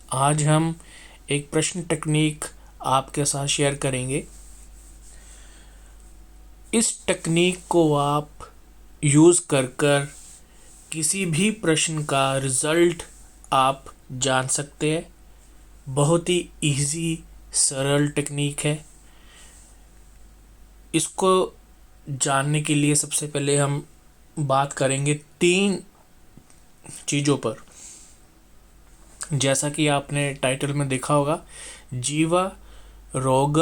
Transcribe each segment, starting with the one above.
आज हम एक प्रश्न टेक्निक आपके साथ शेयर करेंगे। इस टेक्निक को आप यूज़ कर कर किसी भी प्रश्न का रिज़ल्ट आप जान सकते हैं। बहुत ही इजी सरल टेक्निक है। इसको जानने के लिए सबसे पहले हम बात करेंगे 3 चीज़ों पर। जैसा कि आपने टाइटल में देखा होगा, जीवा, रोग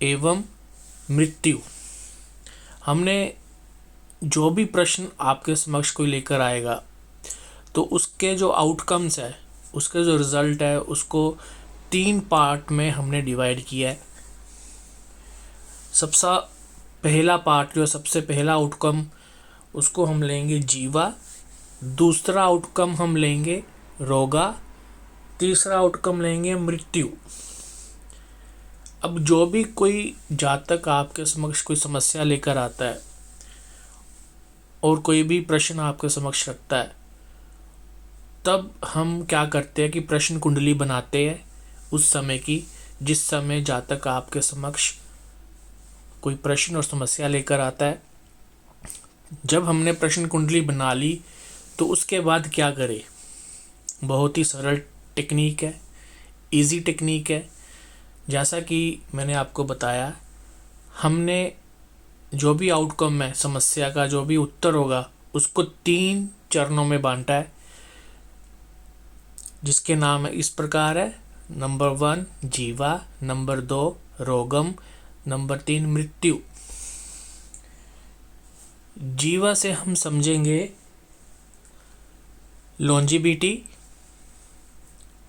एवं मृत्यु। हमने जो भी प्रश्न आपके समक्ष कोई लेकर आएगा तो उसके जो आउटकम्स है, उसके जो रिज़ल्ट है, उसको 3 पार्ट में हमने डिवाइड किया है। सबसे पहला पार्ट जो सबसे पहला आउटकम, उसको हम लेंगे जीवा। दूसरा आउटकम हम लेंगे रोगा। तीसरा आउटकम लेंगे मृत्यु। अब जो भी कोई जातक आपके समक्ष कोई समस्या लेकर आता है और कोई भी प्रश्न आपके समक्ष रखता है, तब हम क्या करते हैं कि प्रश्न कुंडली बनाते हैं उस समय की, जिस समय जातक आपके समक्ष कोई प्रश्न और समस्या लेकर आता है। जब हमने प्रश्न कुंडली बना ली तो उसके बाद क्या करें। बहुत ही सरल टेक्निक है, इजी टेक्निक है। जैसा कि मैंने आपको बताया, हमने जो भी आउटकम है समस्या का, जो भी उत्तर होगा, उसको 3 चरणों में बांटा है, जिसके नाम इस प्रकार है। नंबर 1 जीवा, नंबर 2 रोगम, नंबर 3 मृत्यु। जीवा से हम समझेंगे लॉन्जिविटी,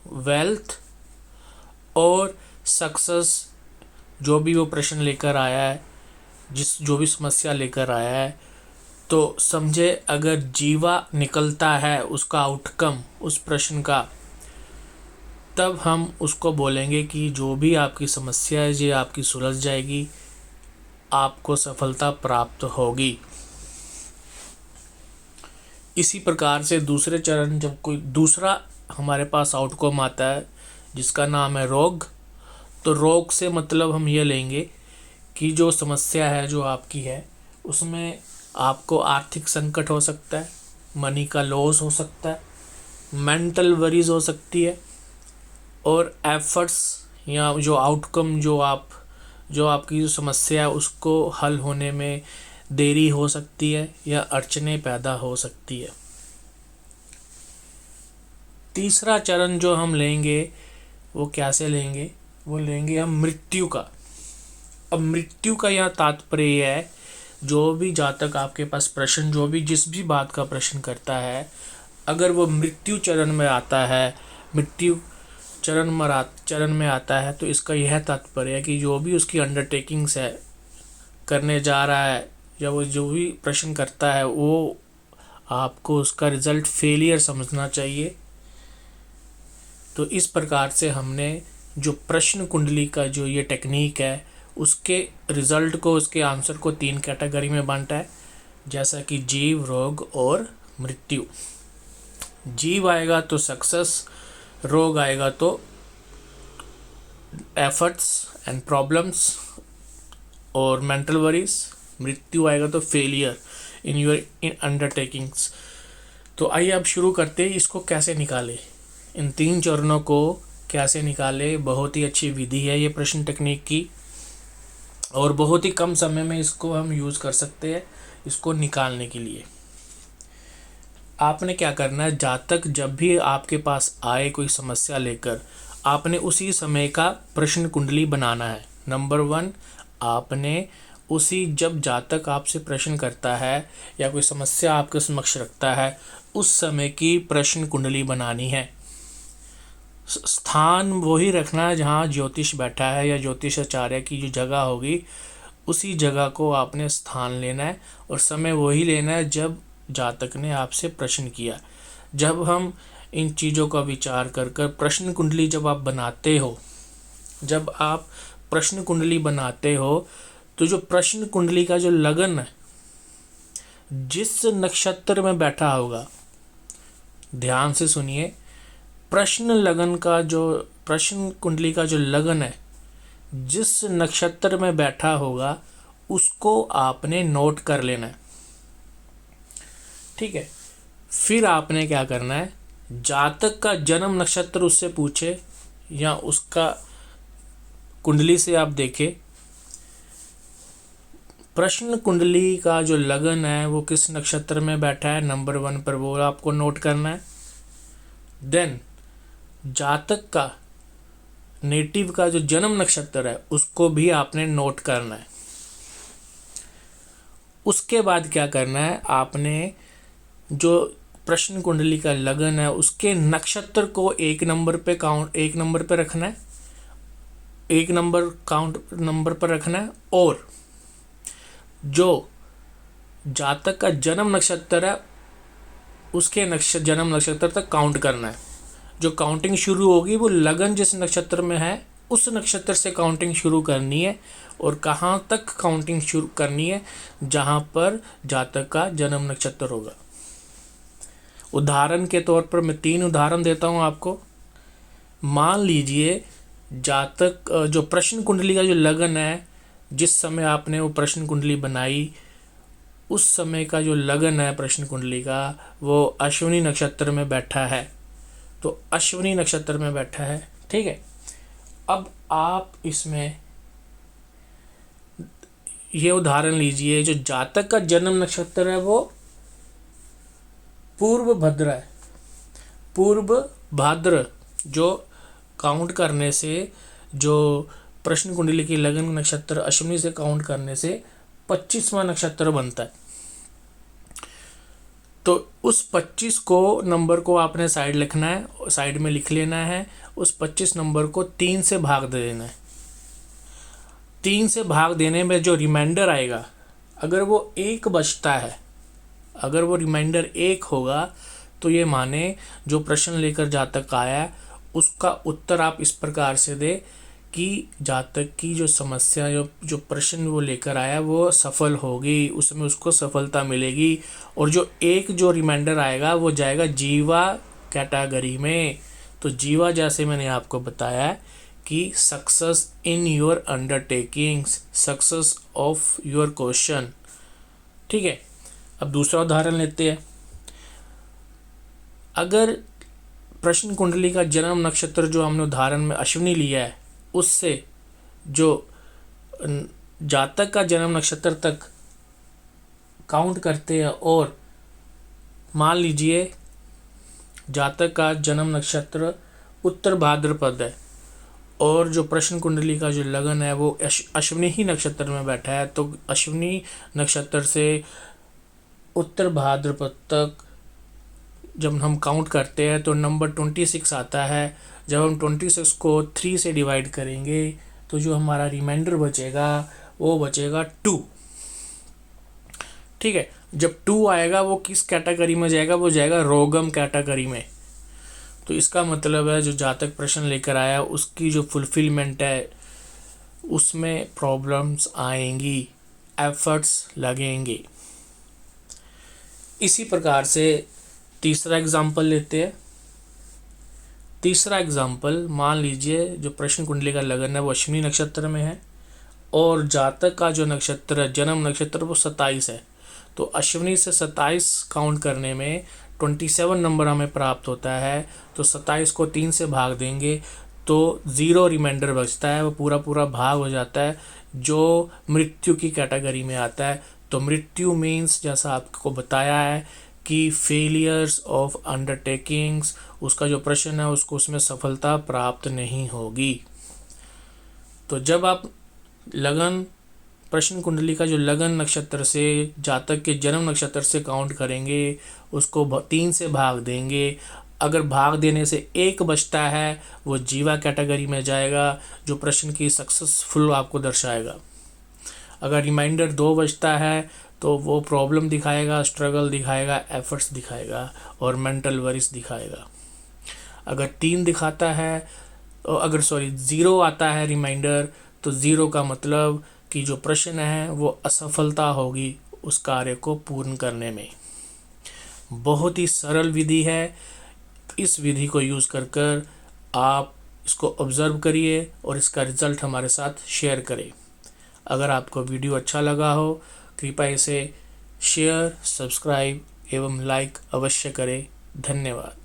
वेल्थ और सक्सेस। जो भी वो प्रश्न लेकर आया है, जो भी समस्या लेकर आया है, तो समझे अगर जीवा निकलता है उसका आउटकम उस प्रश्न का, तब हम उसको बोलेंगे कि जो भी आपकी समस्या है ये आपकी सुलझ जाएगी, आपको सफलता प्राप्त होगी। इसी प्रकार से दूसरे चरण, जब कोई दूसरा हमारे पास आउटकम आता है जिसका नाम है रोग, तो रोग से मतलब हम ये लेंगे कि जो समस्या है जो आपकी है, उसमें आपको आर्थिक संकट हो सकता है, मनी का लॉस हो सकता है, मेंटल वरीज हो सकती है, और एफर्ट्स या जो आउटकम जो आपकी जो समस्या है उसको हल होने में देरी हो सकती है या अड़चनें पैदा हो सकती है। तीसरा चरण जो हम लेंगे वो कैसे लेंगे, वो लेंगे हम मृत्यु का। अब मृत्यु का यह तात्पर्य है, जो भी जातक आपके पास प्रश्न, जो भी जिस भी बात का प्रश्न करता है, अगर वो मृत्यु चरण में आता है, मृत्यु चरण में आता है, तो इसका यह तात्पर्य है कि जो भी उसकी अंडरटेकिंग्स है, करने जा रहा है, या वो जो भी प्रश्न करता है, वो आपको उसका रिज़ल्ट फेलियर समझना चाहिए। तो इस प्रकार से हमने जो प्रश्न कुंडली का जो ये टेक्निक है, उसके रिज़ल्ट को, उसके आंसर को 3 कैटेगरी में बांटा है, जैसा कि जीव, रोग और मृत्यु। जीव आएगा तो सक्सेस, रोग आएगा तो एफर्ट्स एंड प्रॉब्लम्स और मेंटल वरीज, मृत्यु आएगा तो फेलियर इन योर अंडरटेकिंग्स। तो आइए अब शुरू करते हैं, इसको कैसे निकालें, इन 3 चरणों को कैसे निकाले। बहुत ही अच्छी विधि है ये प्रश्न टेक्निक की, और बहुत ही कम समय में इसको हम यूज़ कर सकते हैं। इसको निकालने के लिए आपने क्या करना है, जातक जब भी आपके पास आए कोई समस्या लेकर, आपने उसी समय का प्रश्न कुंडली बनाना है। नंबर 1, आपने उसी, जब जातक आपसे प्रश्न करता है या कोई समस्या आपके समक्ष रखता है, उस समय की प्रश्न कुंडली बनानी है। स्थान वही रखना है जहाँ ज्योतिष बैठा है या ज्योतिषाचार्य की जो जगह होगी, उसी जगह को आपने स्थान लेना है, और समय वही लेना है जब जातक ने आपसे प्रश्न किया। जब हम इन चीज़ों का विचार कर कर प्रश्न कुंडली जब आप बनाते हो, तो जो प्रश्न कुंडली का जो लगन है, जिस नक्षत्र में बैठा होगा, ध्यान से सुनिए, प्रश्न कुंडली का जो लगन है, जिस नक्षत्र में बैठा होगा उसको आपने नोट कर लेना है। ठीक है, फिर आपने क्या करना है, जातक का जन्म नक्षत्र उससे पूछे या उसका कुंडली से आप देखें, प्रश्न कुंडली का जो लगन है वो किस नक्षत्र में बैठा है, नंबर 1 पर वो आपको नोट करना है। देन जातक का नेटिव का जो जन्म नक्षत्र है उसको भी आपने नोट करना है। उसके बाद क्या करना है, आपने जो प्रश्न कुंडली का लगन है उसके नक्षत्र को एक नंबर पे रखना है, एक नंबर पर रखना है, और जो जातक का जन्म नक्षत्र है उसके जन्म नक्षत्र तक काउंट करना है। जो काउंटिंग शुरू होगी वो लगन जिस नक्षत्र में है उस नक्षत्र से काउंटिंग शुरू करनी है, और कहाँ तक काउंटिंग शुरू करनी है, जहाँ पर जातक का जन्म नक्षत्र होगा। उदाहरण के तौर पर मैं 3 उदाहरण देता हूँ आपको। मान लीजिए जातक जो प्रश्न कुंडली का जो लगन है, जिस समय आपने वो प्रश्न कुंडली बनाई उस समय का जो लगन है प्रश्न कुंडली का वो अश्विनी नक्षत्र में बैठा है, तो अश्विनी नक्षत्र में बैठा है। ठीक है, अब आप इसमें ये उदाहरण लीजिए, जो जातक का जन्म नक्षत्र है वो पूर्व भद्र है। पूर्व भाद्र जो काउंट करने से, जो प्रश्न कुंडली की लगन नक्षत्र अश्विनी से काउंट करने से 25वां नक्षत्र बनता है। तो उस 25 को नंबर को आपने साइड लिखना है, साइड में लिख लेना है। उस 25 नंबर को 3 से भाग दे देना है। 3 से भाग देने में जो रिमाइंडर आएगा, अगर वो 1 बचता है, अगर वो रिमाइंडर 1 होगा तो ये माने जो प्रश्न लेकर जातक आया है उसका उत्तर आप इस प्रकार से दे कि जातक की जो समस्या, जो प्रश्न वो लेकर आया वो सफल होगी, उसमें उसको सफलता मिलेगी, और जो रिमाइंडर आएगा वो जाएगा जीवा कैटेगरी में। तो जीवा जैसे मैंने आपको बताया है कि success in your undertakings, success of your question. ठीक है, अब दूसरा उदाहरण लेते हैं। अगर प्रश्न कुंडली का जन्म नक्षत्र जो हमने उदाहरण में अश्विनी लिया है उससे जो जातक का जन्म नक्षत्र तक काउंट करते हैं, और मान लीजिए जातक का जन्म नक्षत्र उत्तर भाद्रपद है और जो प्रश्न कुंडली का जो लगन है वो अश्विनी ही नक्षत्र में बैठा है, तो अश्विनी नक्षत्र से उत्तर भाद्रपद तक जब हम काउंट करते हैं तो नंबर 26 आता है। जब हम 26 को 3 से डिवाइड करेंगे तो जो हमारा रिमाइंडर बचेगा वो बचेगा 2। ठीक है, जब 2 आएगा वो किस कैटेगरी में जाएगा, वो जाएगा रोगम कैटेगरी में। तो इसका मतलब है जो जातक प्रश्न लेकर आया उसकी जो फुलफिलमेंट है उसमें प्रॉब्लम्स आएंगी, एफर्ट्स लगेंगे। इसी प्रकार से तीसरा एग्जाम्पल लेते हैं। तीसरा एग्जाम्पल, मान लीजिए जो प्रश्न कुंडली का लगन है वो अश्विनी नक्षत्र में है और जातक का जो नक्षत्र है जन्म नक्षत्र वो 27 है। तो अश्विनी से 27 काउंट करने में 27 नंबर हमें प्राप्त होता है। तो 27 को 3 से भाग देंगे तो 0 रिमाइंडर बचता है, वो पूरा भाग हो जाता है जो मृत्यु की कैटेगरी में आता है। तो मृत्यु मीन्स जैसा आपको बताया है कि फेलियर्स ऑफ अंडरटेकिंग्स, उसका जो प्रश्न है उसको उसमें सफलता प्राप्त नहीं होगी। तो जब आप लगन प्रश्न कुंडली का जो लगन नक्षत्र से जातक के जन्म नक्षत्र से काउंट करेंगे, उसको 3 से भाग देंगे। अगर भाग देने से 1 बचता है वो जीवा कैटेगरी में जाएगा, जो प्रश्न की सक्सेसफुल आपको दर्शाएगा। अगर रिमाइंडर 2 बचता है तो वो प्रॉब्लम दिखाएगा, स्ट्रगल दिखाएगा, एफर्ट्स दिखाएगा और मेंटल वरीज दिखाएगा। अगर 3 दिखाता है, अगर 0 आता है रिमाइंडर, तो 0 का मतलब कि जो प्रश्न है वो असफलता होगी उस कार्य को पूर्ण करने में। बहुत ही सरल विधि है, इस विधि को यूज़ कर आप इसको ऑब्ज़र्व करिए और इसका रिज़ल्ट हमारे साथ शेयर करें। अगर आपको वीडियो अच्छा लगा हो कृपया इसे शेयर, सब्सक्राइब एवं लाइक अवश्य करें। धन्यवाद।